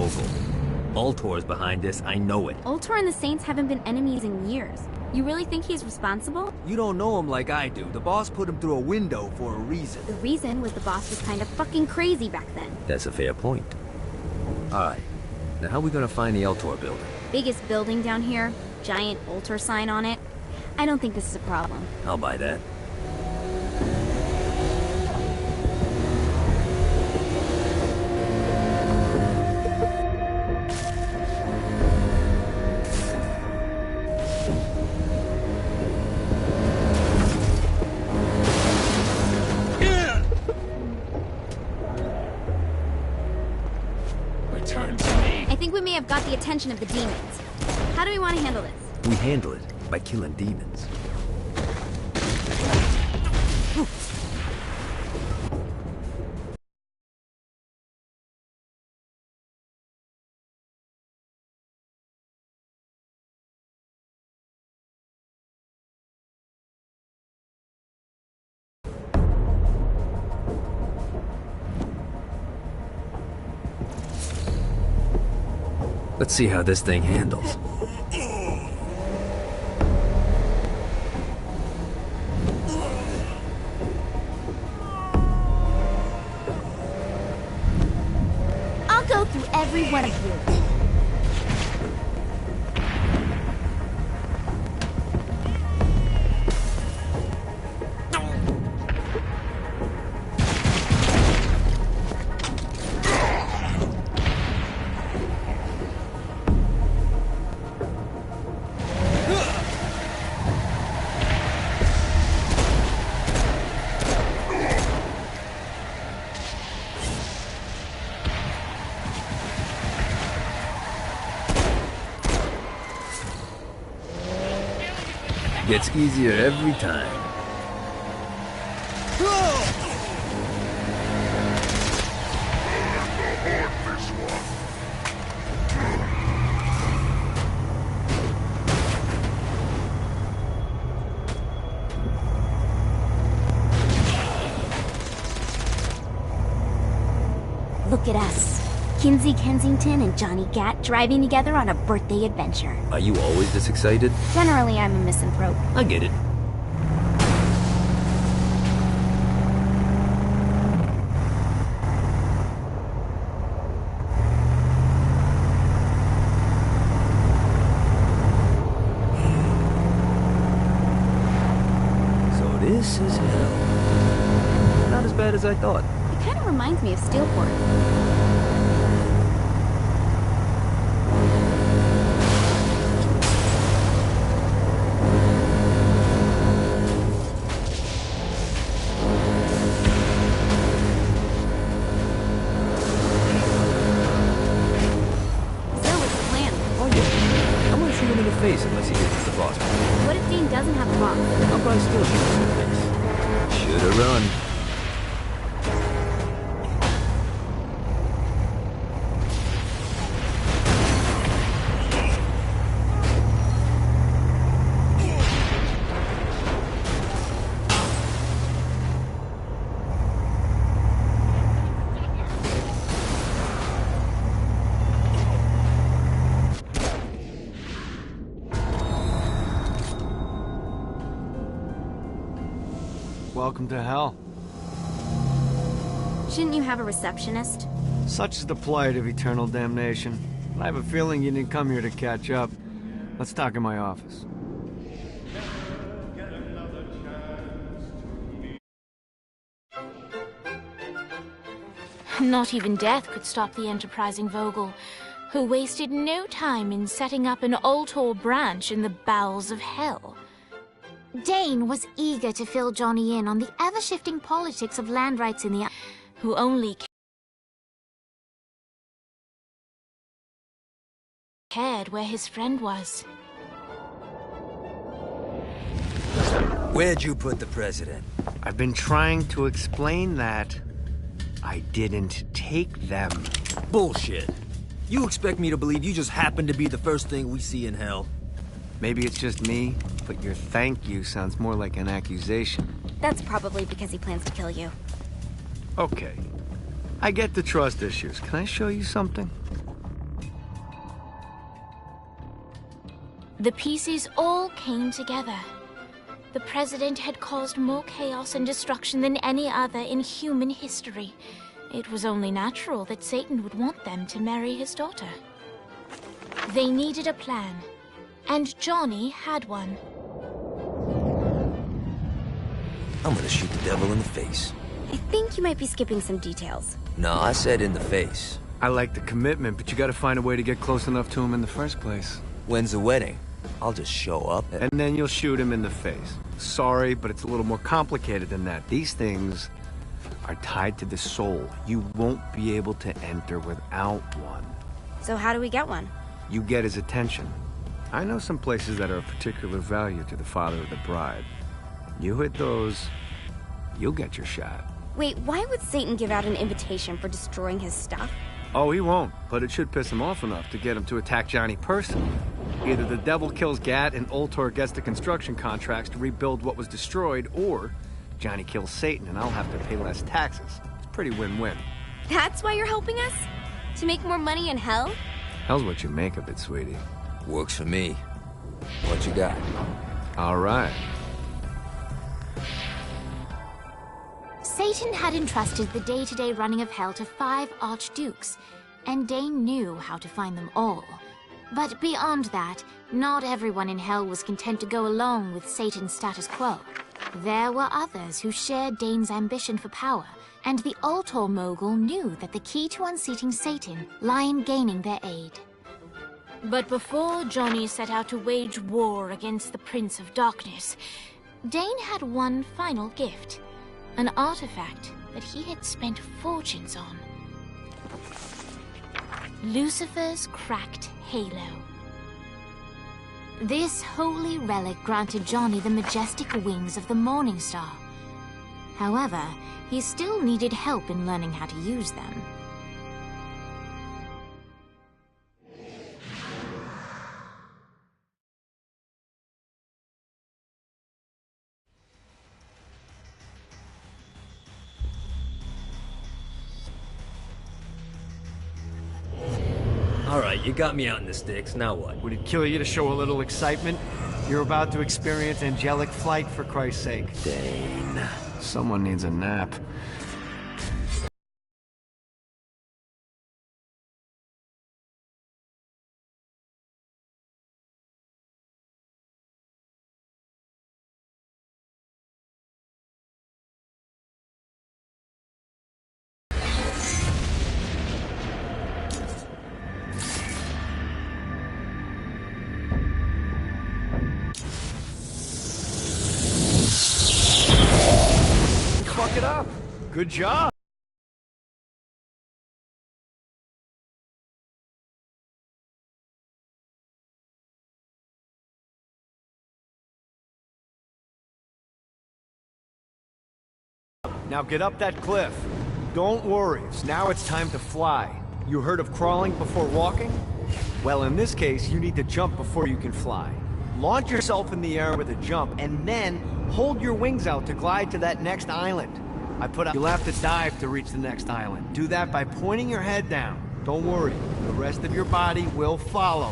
Vogel. Ultor's behind this, I know it. Ultor and the Saints haven't been enemies in years. You really think he's responsible? You don't know him like I do. The boss put him through a window for a reason. The reason was the boss was kind of fucking crazy back then. That's a fair point. Alright, now how are we gonna find the Ultor building? Biggest building down here, giant Ultor sign on it. I don't think this is a problem. I'll buy that. Have got the attention of the demons. How do we want to handle this? We handle it by killing demons. Let's see how this thing handles. I'll go through every one of you. Gets easier every time. Look at us. Kinsey Kensington and Johnny Gat driving together on a birthday adventure. Are you always this excited? Generally, I'm a misanthrope. I get it. So this is hell. Not as bad as I thought. It kind of reminds me of Steelport. Unless he gets the boss. What if Dean doesn't have a boss? I'll probably still shoot him in the face. Should've run. Welcome to hell. Shouldn't you have a receptionist? Such is the plight of eternal damnation. I have a feeling you didn't come here to catch up. Let's talk in my office. Not even death could stop the enterprising Vogel, who wasted no time in setting up an Ultor branch in the bowels of hell. Dane was eager to fill Johnny in on the ever-shifting politics of land rights in the... who only cared where his friend was. Where'd you put the president? I've been trying to explain that. I didn't take them. Bullshit. You expect me to believe you just happened to be the first thing we see in hell? Maybe it's just me, but your thank you sounds more like an accusation. That's probably because he plans to kill you. Okay. I get the trust issues. Can I show you something? The pieces all came together. The President had caused more chaos and destruction than any other in human history. It was only natural that Satan would want them to marry his daughter. They needed a plan, and Johnny had one. I'm gonna shoot the devil in the face. I think you might be skipping some details. No, I said in the face. I like the commitment, but you gotta find a way to get close enough to him in the first place. When's the wedding? I'll just show up And then you'll shoot him in the face. Sorry, but it's a little more complicated than that. These things are tied to the soul. You won't be able to enter without one. So how do we get one? You get his attention. I know some places that are of particular value to the father of the bride. You hit those, you'll get your shot. Wait, why would Satan give out an invitation for destroying his stuff? Oh, he won't, but it should piss him off enough to get him to attack Johnny personally. Either the devil kills Gat and Ultor gets the construction contracts to rebuild what was destroyed, or Johnny kills Satan and I'll have to pay less taxes. It's pretty win-win. That's why you're helping us? To make more money in hell? Hell's what you make of it, sweetie. Works for me. What you got? All right. Satan had entrusted the day-to-day running of hell to 5 archdukes, and Dane knew how to find them all. But beyond that, not everyone in hell was content to go along with Satan's status quo. There were others who shared Dane's ambition for power, and the Ultor mogul knew that the key to unseating Satan lay in gaining their aid. But before Johnny set out to wage war against the Prince of Darkness, Dane had one final gift. An artifact that he had spent fortunes on. Lucifer's cracked halo. This holy relic granted Johnny the majestic wings of the Morning Star. However, he still needed help in learning how to use them. Alright, you got me out in the sticks, now what? Would it kill you to show a little excitement? You're about to experience angelic flight, for Christ's sake. Dane. Someone needs a nap. Fuck it up. Good job. Now get up that cliff. Don't worry, now it's time to fly. You heard of crawling before walking? Well, in this case, you need to jump before you can fly. Launch yourself in the air with a jump, and then hold your wings out to glide to that next island. You'll have to dive to reach the next island. Do that by pointing your head down. Don't worry, the rest of your body will follow.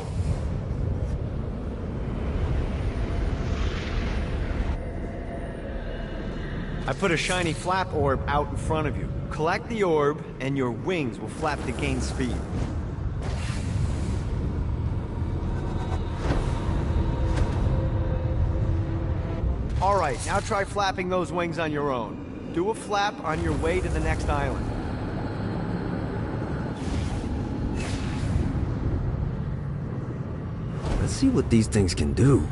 I put a shiny flap orb out in front of you. Collect the orb, and your wings will flap to gain speed. Alright, now try flapping those wings on your own. Do a flap on your way to the next island. Let's see what these things can do.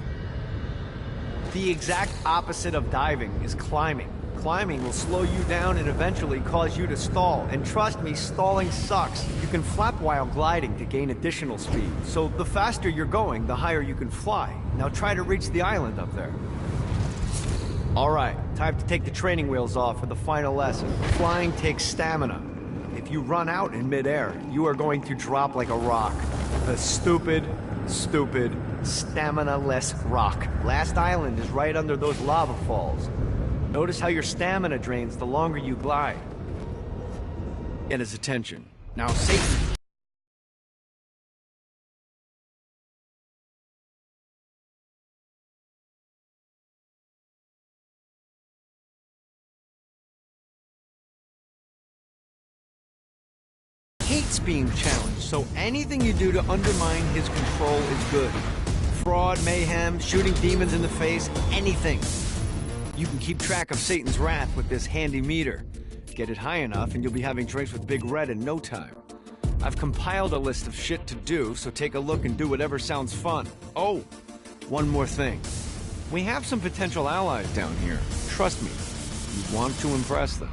The exact opposite of diving is climbing. Climbing will slow you down and eventually cause you to stall. And trust me, stalling sucks. You can flap while gliding to gain additional speed. So the faster you're going, the higher you can fly. Now try to reach the island up there. Alright, time to take the training wheels off for the final lesson. Flying takes stamina. If you run out in midair, you are going to drop like a rock. A stupid, stamina-less rock. Last island is right under those lava falls. Notice how your stamina drains the longer you glide. Get his attention. Now, Satan... hates being challenged, so anything you do to undermine his control is good. Fraud, mayhem, shooting demons in the face, anything. You can keep track of Satan's wrath with this handy meter. Get it high enough and you'll be having drinks with Big Red in no time. I've compiled a list of shit to do, so take a look and do whatever sounds fun. Oh, one more thing. We have some potential allies down here. Trust me, you want to impress them.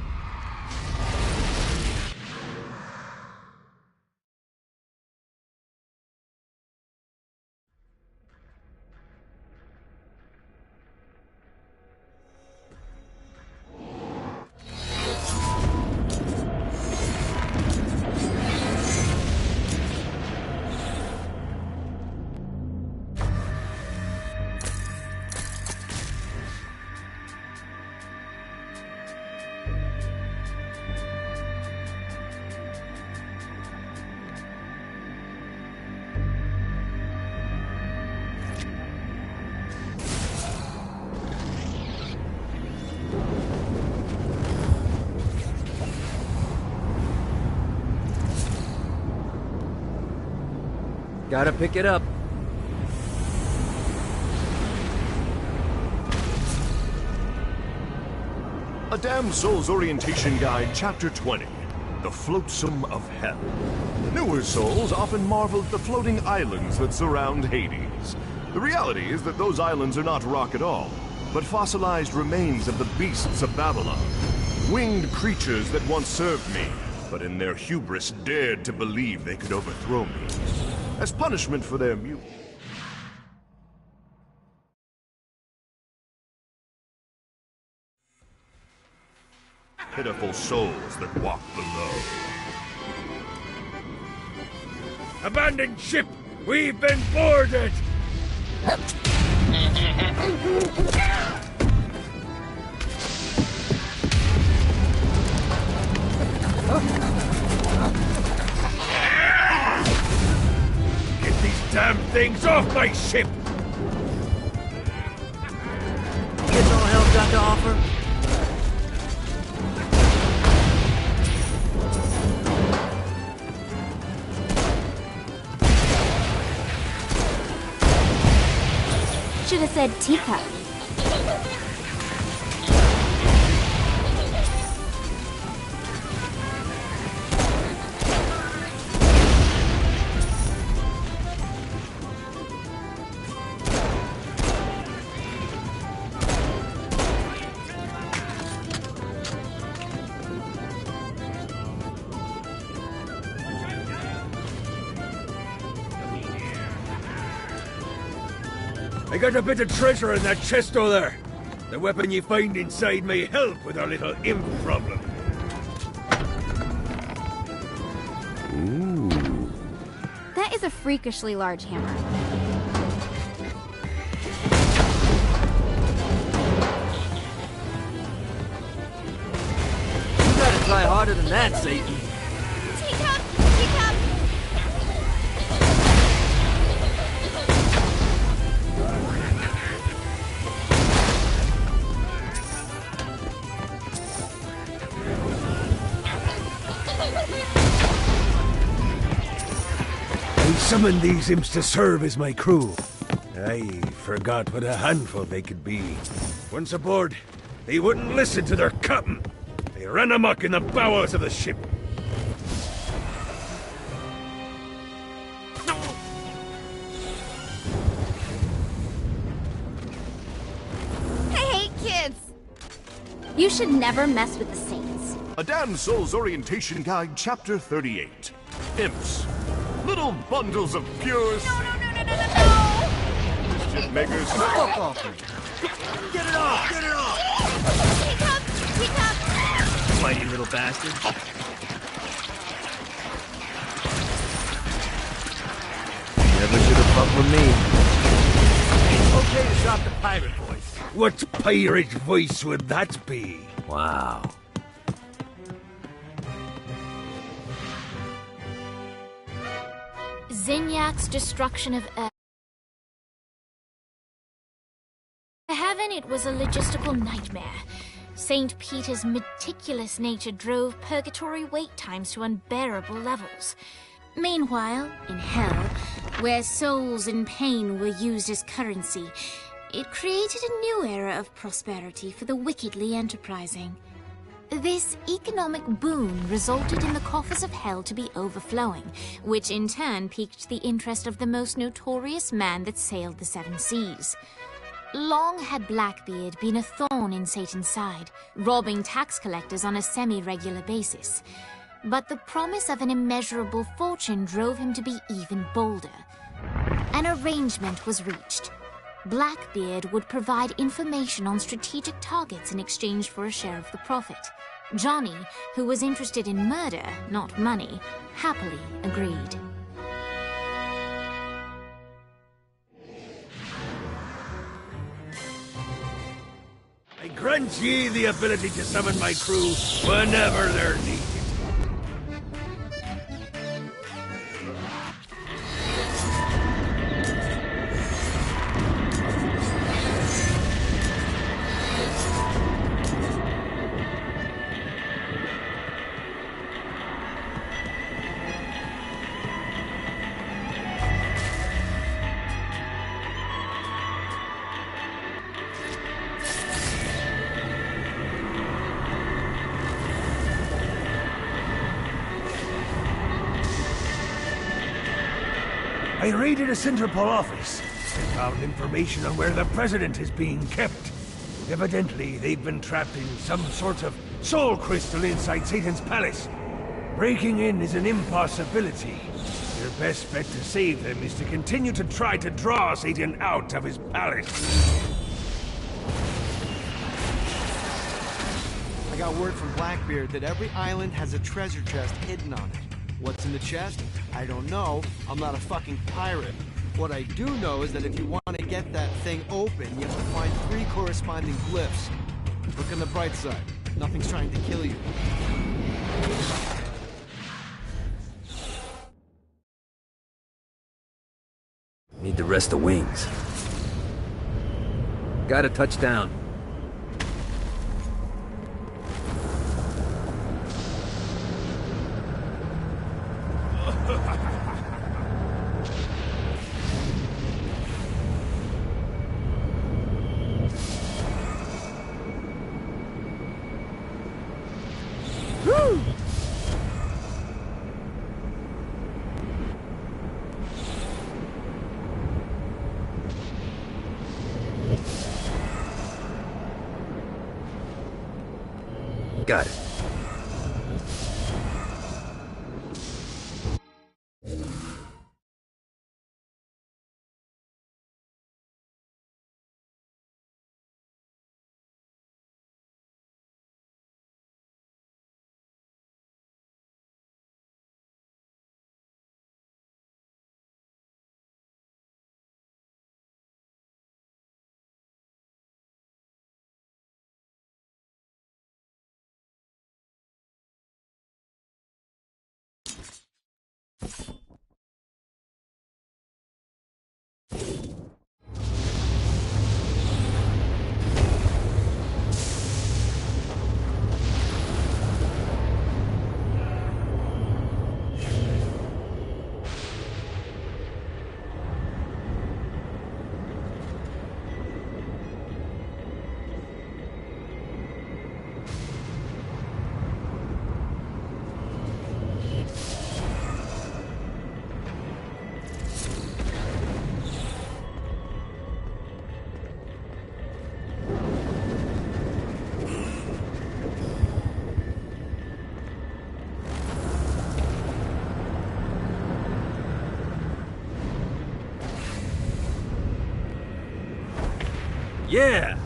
Gotta pick it up. A Damned Soul's Orientation Guide, Chapter 20. The Flotsam of Hell. Newer souls often marvel at the floating islands that surround Hades. The reality is that those islands are not rock at all, but fossilized remains of the beasts of Babylon. Winged creatures that once served me, but in their hubris dared to believe they could overthrow me. As punishment for their pitiful souls that walk below. Abandoned ship! We've been boarded! Get these damn things off my ship! That's all hell's got to offer? Should have said teacup. I got a bit of treasure in that chest over there. The weapon you find inside may help with our little imp problem. Ooh. That is a freakishly large hammer. You gotta try harder than that, Satan. Teacup! Teacup! I summoned these imps to serve as my crew. I forgot what a handful they could be. Once aboard, they wouldn't listen to their captain. They ran amok in the bowels of the ship. I hate kids! You should never mess with the Saints. A Damned Soul's Orientation Guide, Chapter 38. Imps. Little bundles of pure mischief makers. Fuck off me. Get it off! Get it off! Teacup! Teacup! Mighty little bastard. Never should have fucked with me. It's okay to drop the pirate voice. What pirate voice would that be? Wow. Zinyak's destruction of Earth. Heaven, it was a logistical nightmare. St. Peter's meticulous nature drove purgatory wait times to unbearable levels. Meanwhile, in hell, where souls in pain were used as currency, it created a new era of prosperity for the wickedly enterprising. This economic boon resulted in the coffers of hell to be overflowing, which in turn piqued the interest of the most notorious man that sailed the seven seas. Long had Blackbeard been a thorn in Satan's side, robbing tax collectors on a semi-regular basis. But the promise of an immeasurable fortune drove him to be even bolder. An arrangement was reached. Blackbeard would provide information on strategic targets in exchange for a share of the profit. Johnny, who was interested in murder, not money, happily agreed. I grant ye the ability to summon my crew whenever they're needed. I raided a Sinterpol office and found information on where the President is being kept. Evidently, they've been trapped in some sort of soul crystal inside Satan's palace. Breaking in is an impossibility. Your best bet to save them is to continue to try to draw Satan out of his palace. I got word from Blackbeard that every island has a treasure chest hidden on it. What's in the chest? I don't know. I'm not a fucking pirate. What I do know is that if you want to get that thing open, you have to find 3 corresponding glyphs. Look on the bright side. Nothing's trying to kill you. Need to rest the wings. Got a touchdown. Got it. Yeah!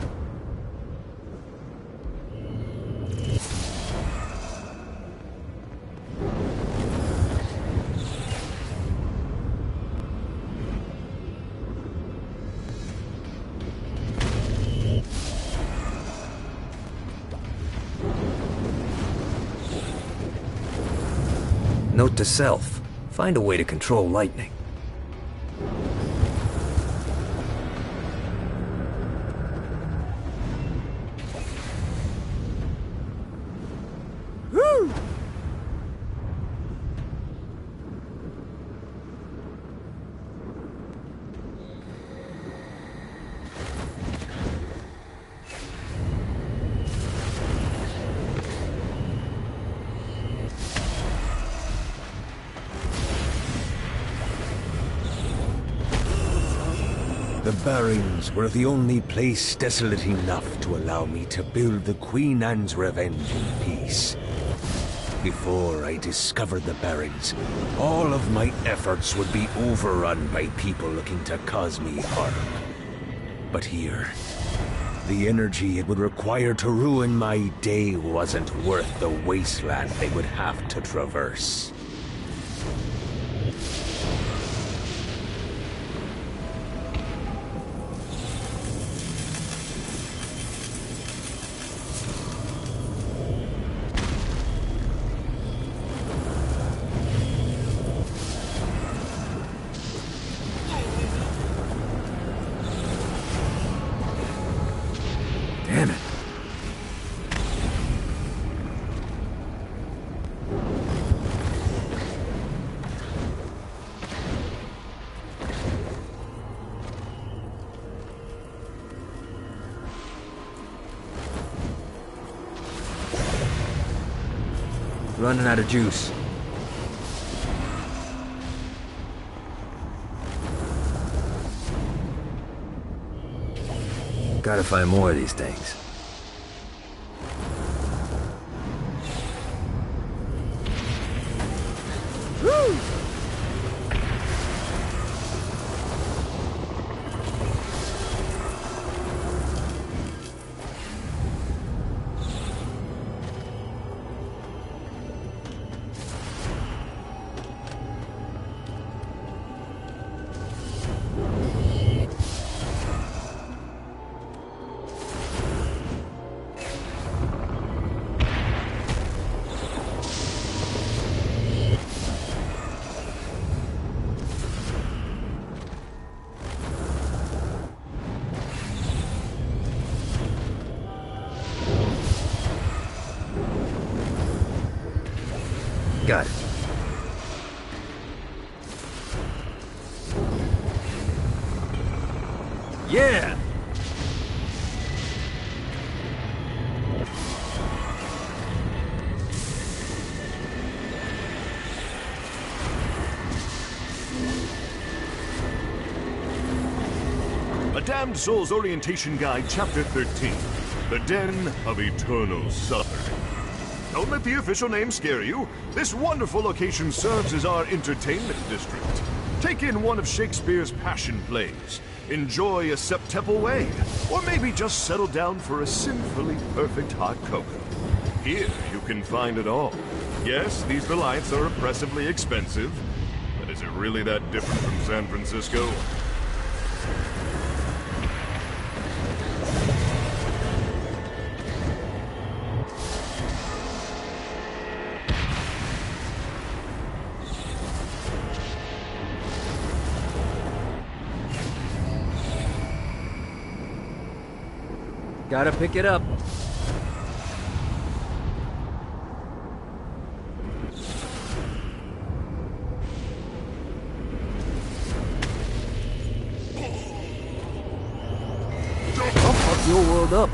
Note to self. Find a way to control lightning. The Barrens were the only place desolate enough to allow me to build the Queen Anne's Revenge in peace. Before I discovered the Barrens, all of my efforts would be overrun by people looking to cause me harm. But here, the energy it would require to ruin my day wasn't worth the wasteland they would have to traverse. Damn it. Running out of juice. Gotta find more of these things. Woo! Got it. Yeah! A Damned Souls Orientation Guide, Chapter 13. The Den of Eternal Suffering. Don't let the official name scare you. This wonderful location serves as our entertainment district. Take in one of Shakespeare's Passion plays. Enjoy a Septemple Way. Or maybe just settle down for a sinfully perfect hot cocoa. Here you can find it all. Yes, these delights are oppressively expensive. But is it really that different from San Francisco? Gotta pick it up. I'll fuck your world up.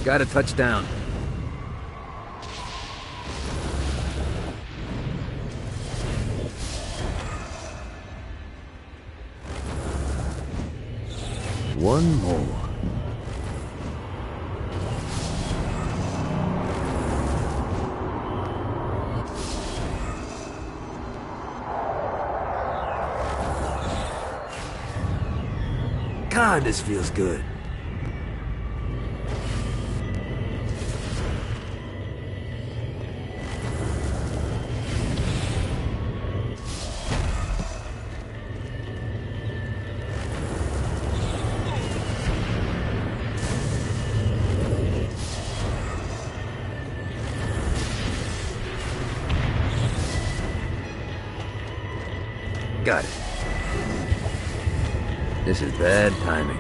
Got a touchdown. One more. God, this feels good. Got it. This is bad timing.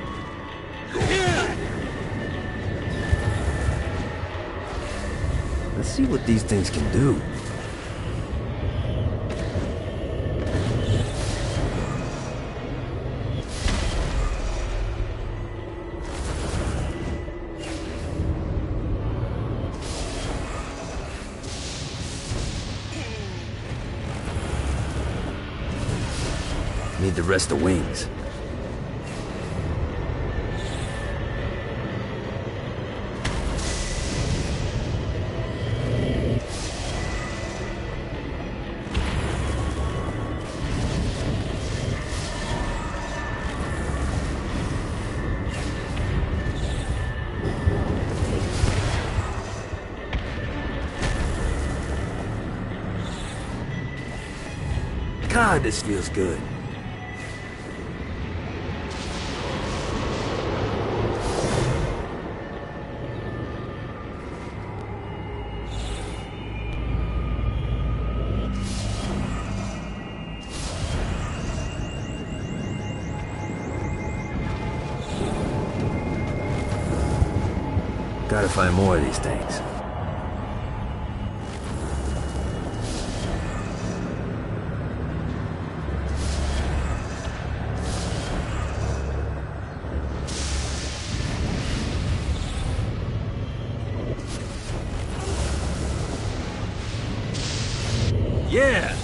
Let's see what these things can do. Need to rest the wings. God, this feels good. Gotta find more of these things. Yeah!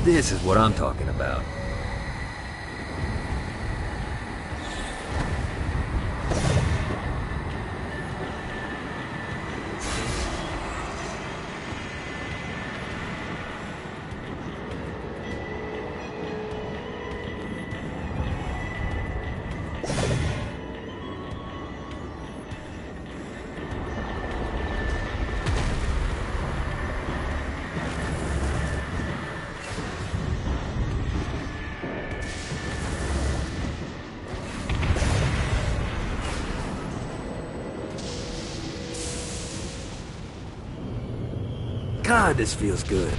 This is what I'm talking about. God, this feels good.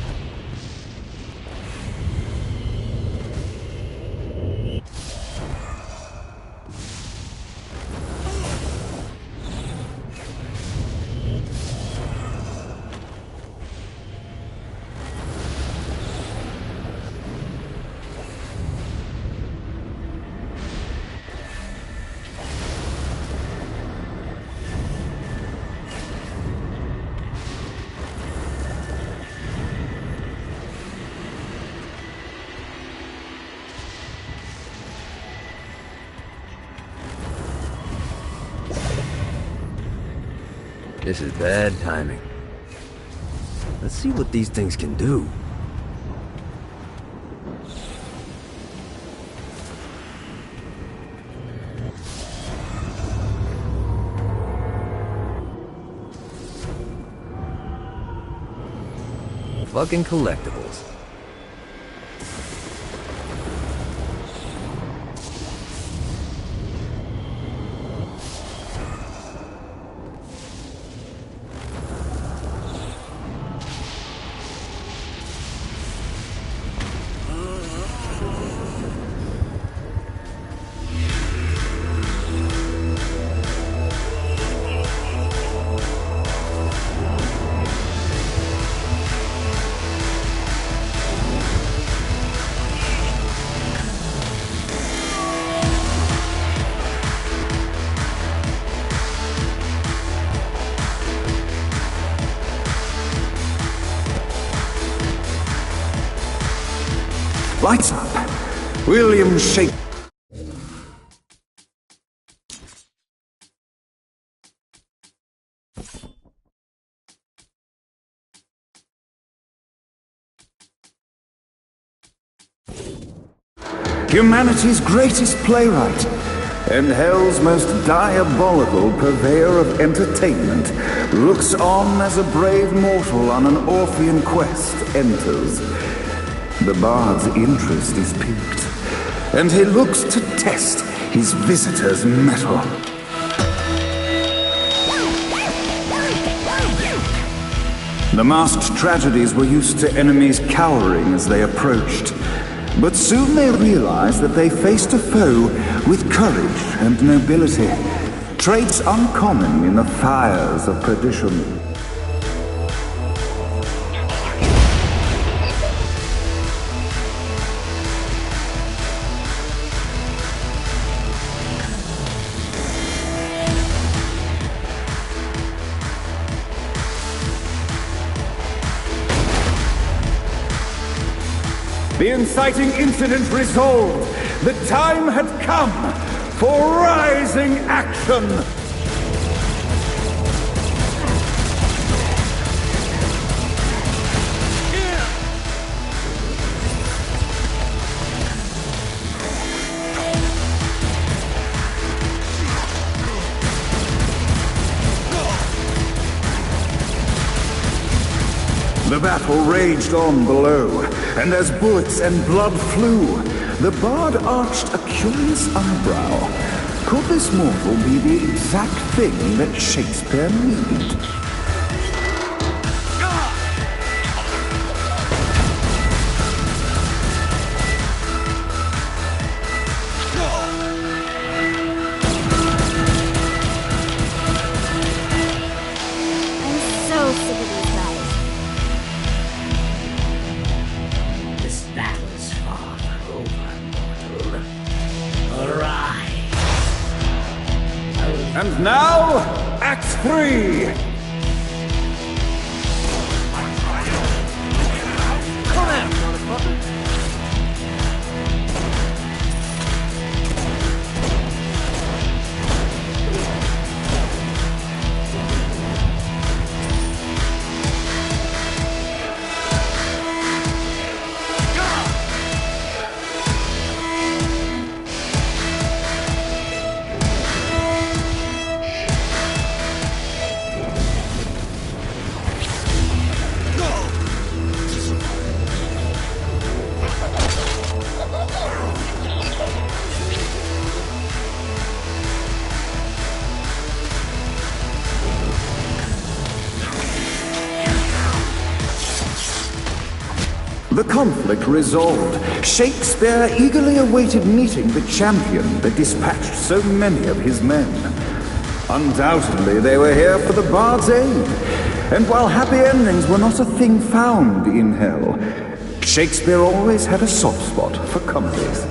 This is bad timing. Let's see what these things can do. Fucking collectibles. Lights up. William Shakespeare. Humanity's greatest playwright, and hell's most diabolical purveyor of entertainment, looks on as a brave mortal on an Orphean quest enters. The bard's interest is piqued, and he looks to test his visitor's mettle. The masked tragedies were used to enemies cowering as they approached, but soon they realized that they faced a foe with courage and nobility, traits uncommon in the fires of perdition. The inciting incident resolved. The time had come for rising action. The battle raged on below, and as bullets and blood flew, the bard arched a curious eyebrow. Could this mortal be the exact thing that Shakespeare needed? I'm so sick of these guys. This battle's far from over, mortal. Arise! And now, Act 3! Come out, motherfucker! The conflict resolved. Shakespeare eagerly awaited meeting the champion that dispatched so many of his men. Undoubtedly, they were here for the bard's aid. And while happy endings were not a thing found in hell, Shakespeare always had a soft spot for comedies.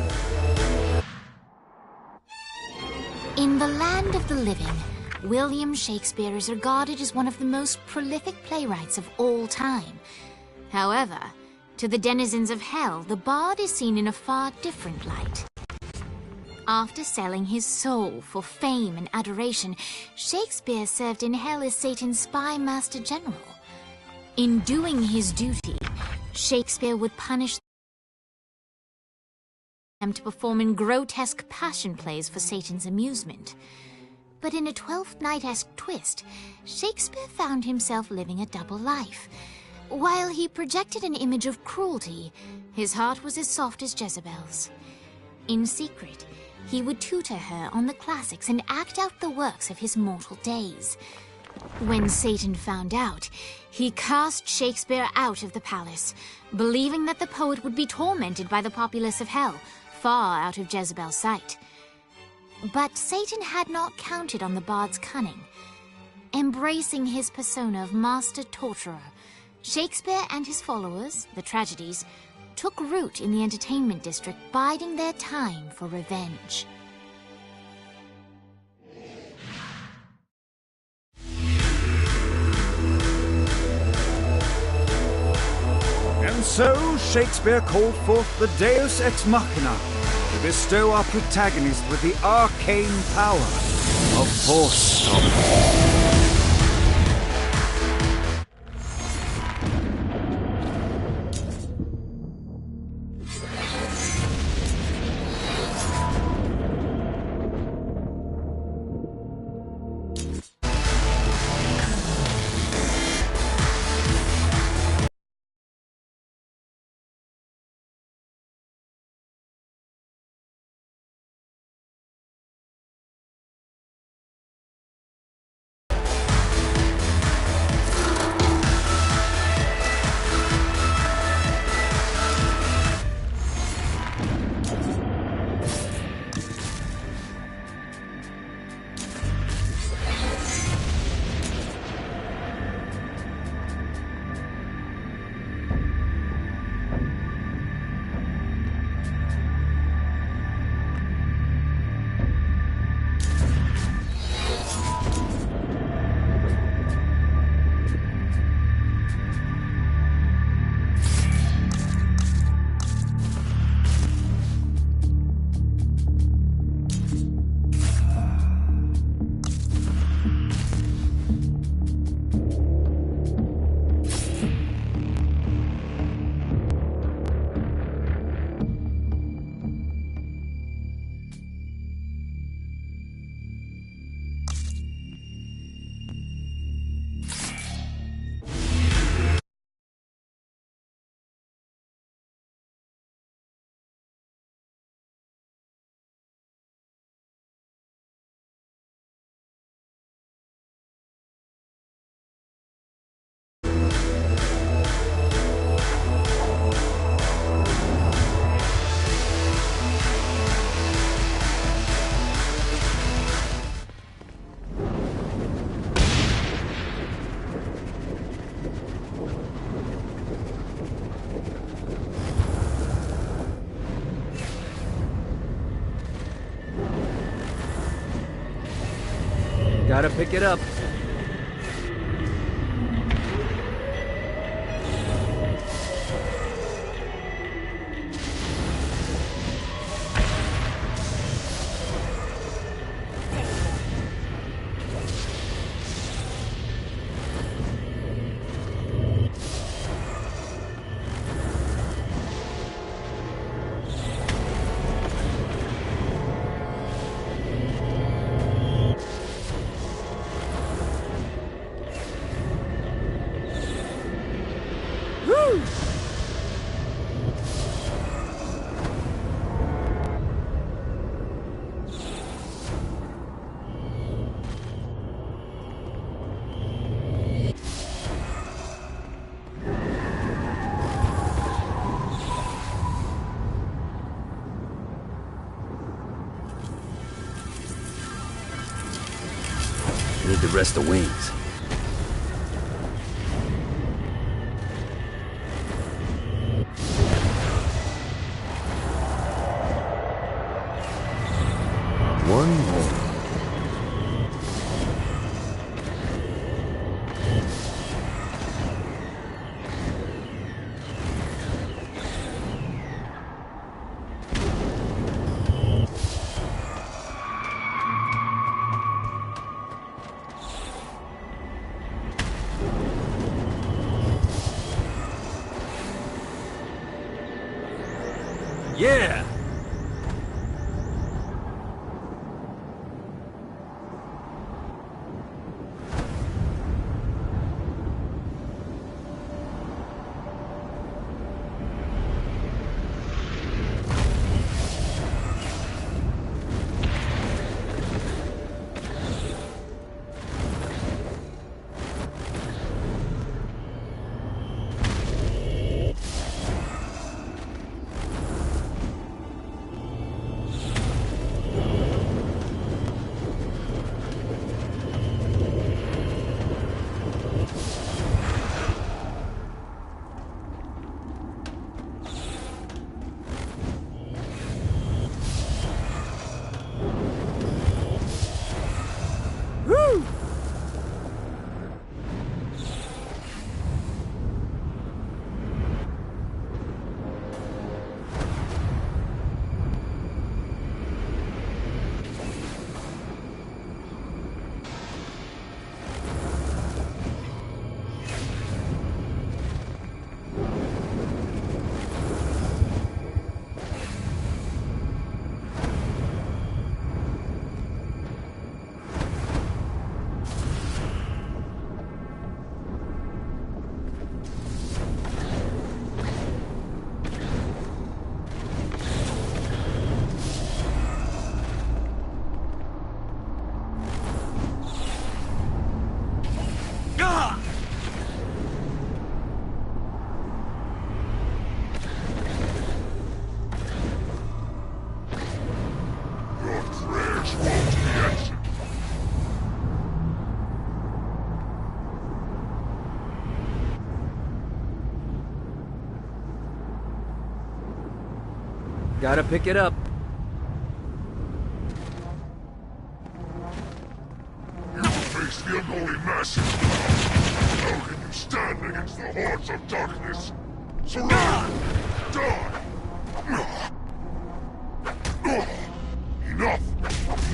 In the land of the living, William Shakespeare is regarded as one of the most prolific playwrights of all time. However, to the denizens of hell, the bard is seen in a far different light. After selling his soul for fame and adoration, Shakespeare served in hell as Satan's spy master general. In doing his duty, Shakespeare would punish them to perform in grotesque passion plays for Satan's amusement. But in a Twelfth Night-esque twist, Shakespeare found himself living a double life. While he projected an image of cruelty, his heart was as soft as Jezebel's. In secret, he would tutor her on the classics and act out the works of his mortal days. When Satan found out, he cast Shakespeare out of the palace, believing that the poet would be tormented by the populace of hell, far out of Jezebel's sight. But Satan had not counted on the bard's cunning. Embracing his persona of master torturer, Shakespeare and his followers, the tragedies, took root in the entertainment district, biding their time for revenge. And so, Shakespeare called forth the Deus Ex Machina to bestow our protagonist with the arcane power of Force Stop. Gotta pick it up. Need to rest the wings. One more. Yeah! Gotta pick it up. You face the unholy masses now. How can you stand against the hordes of darkness? Surrender! Die! Enough!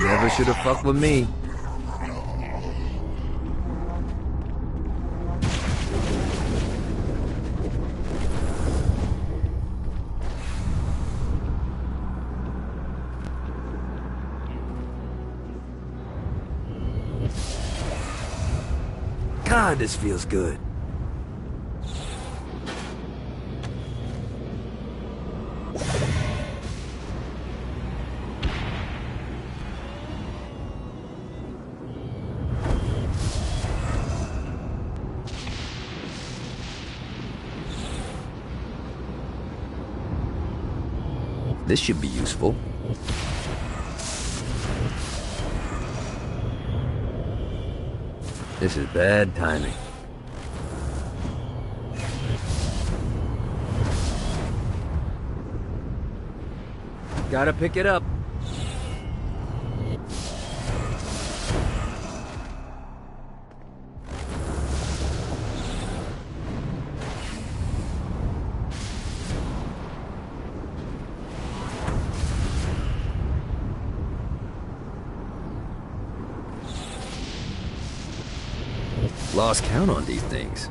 Never should have fucked with me. God, this feels good. This should be useful. This is bad timing. Gotta pick it up. lost count on these things.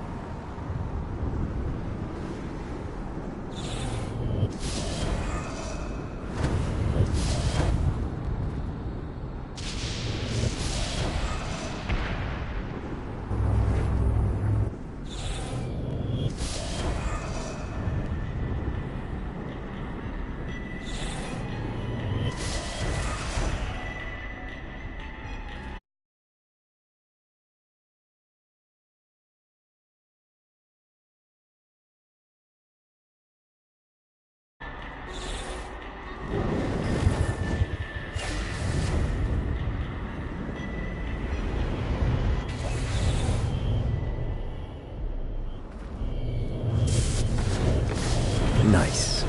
Nice.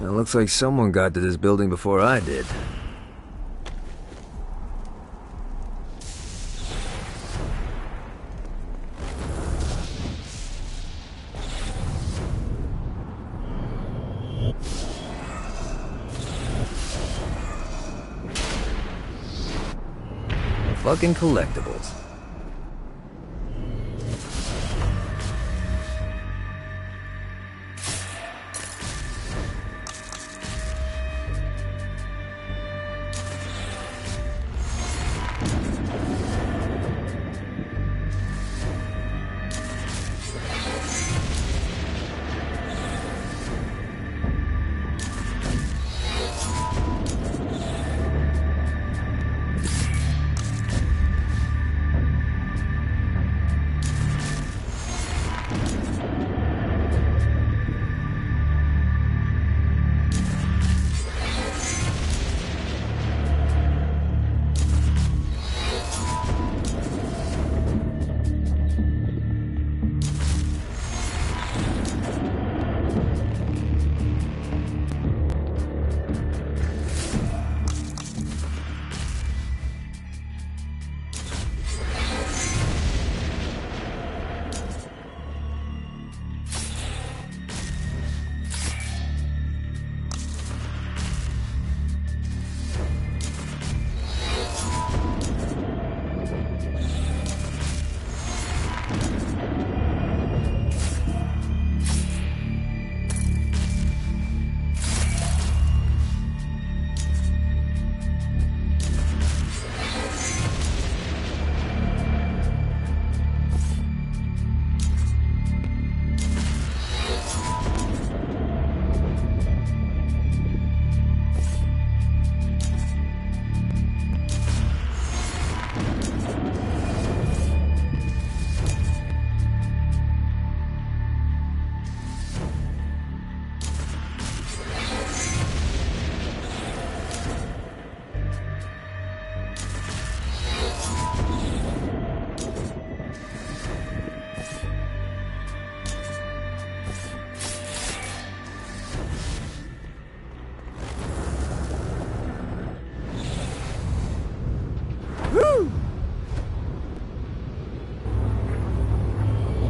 It looks like someone got to this building before I did. Fucking collectibles.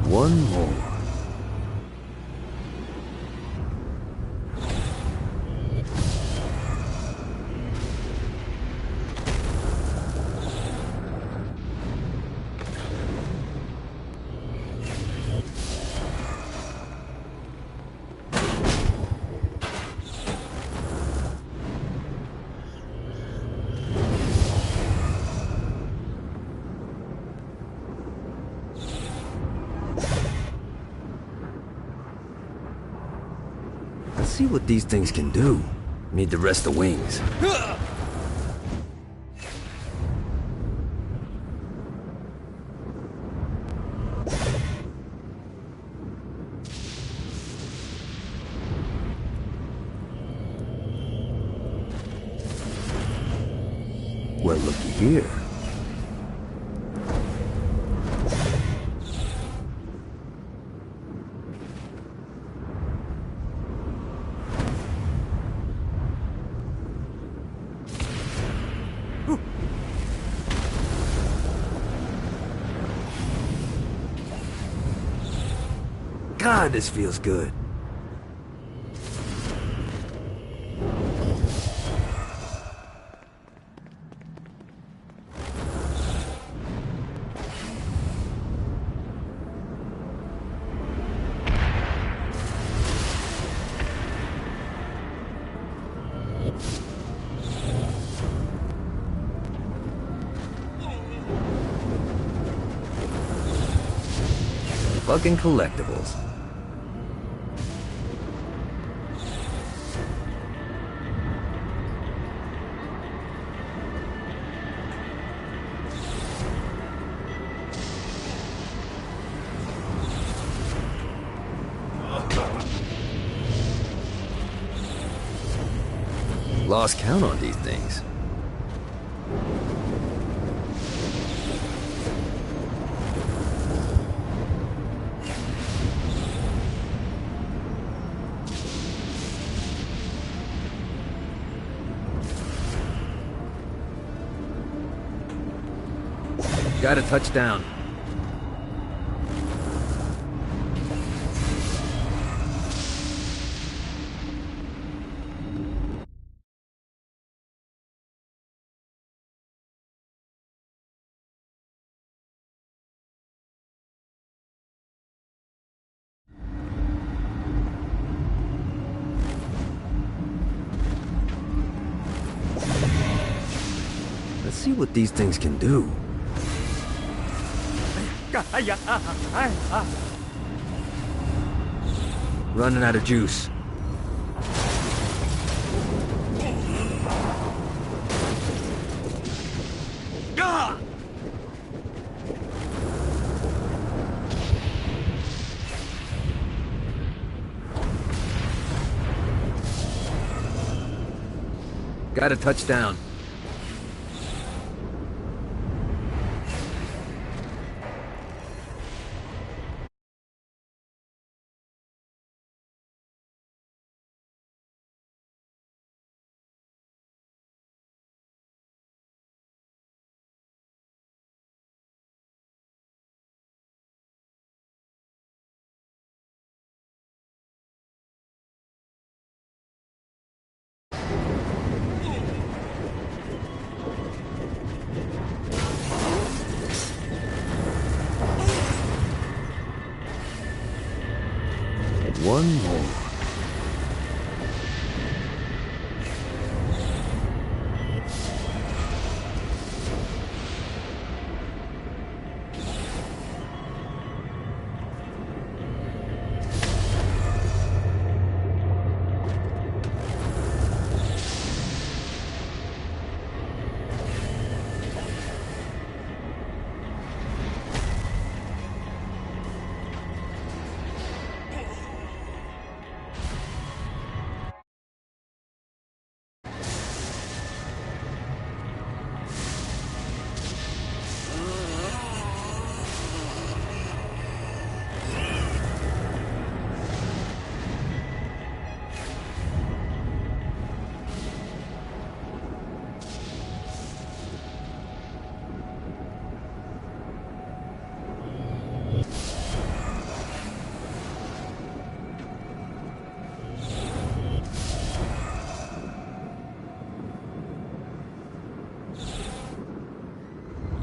One more. Let's see what these things can do. Need to rest the wings. Well, looky here. God, this feels good. Fucking collectibles. Lost count on these things. Got a touchdown. Let's see what these things can do. Running out of juice. Got a touchdown. One more.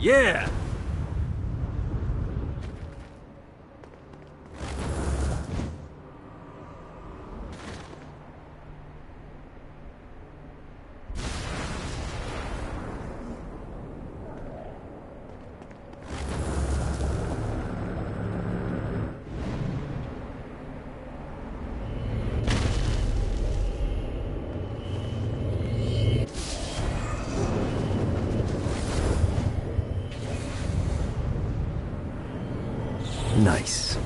Yeah! Nice.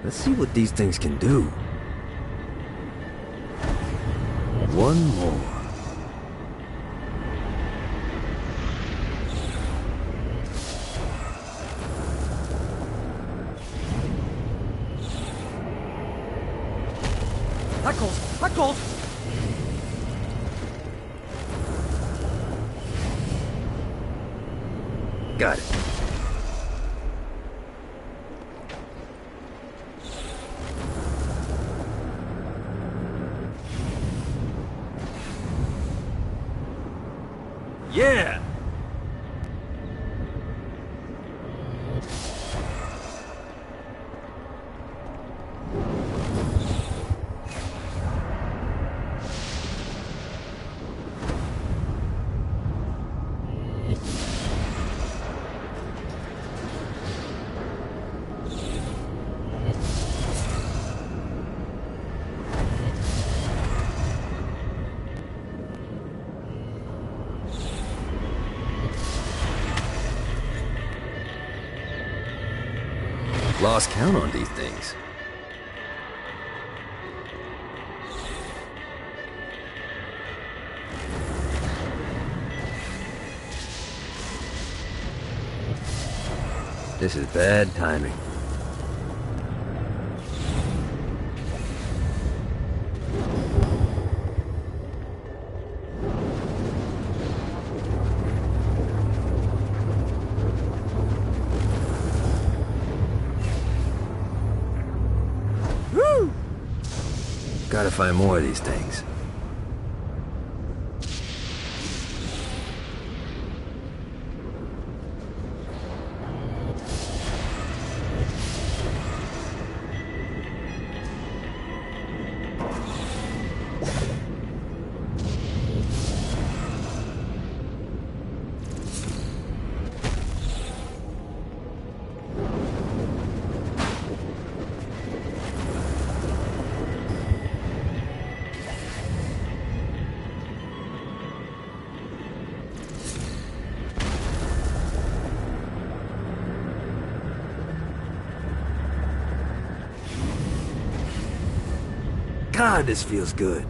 Let's see what these things can do. One more. Hot cold! Got it. Yeah! Lost count on these things. This is bad timing. Gotta find more of these things. God, this feels good.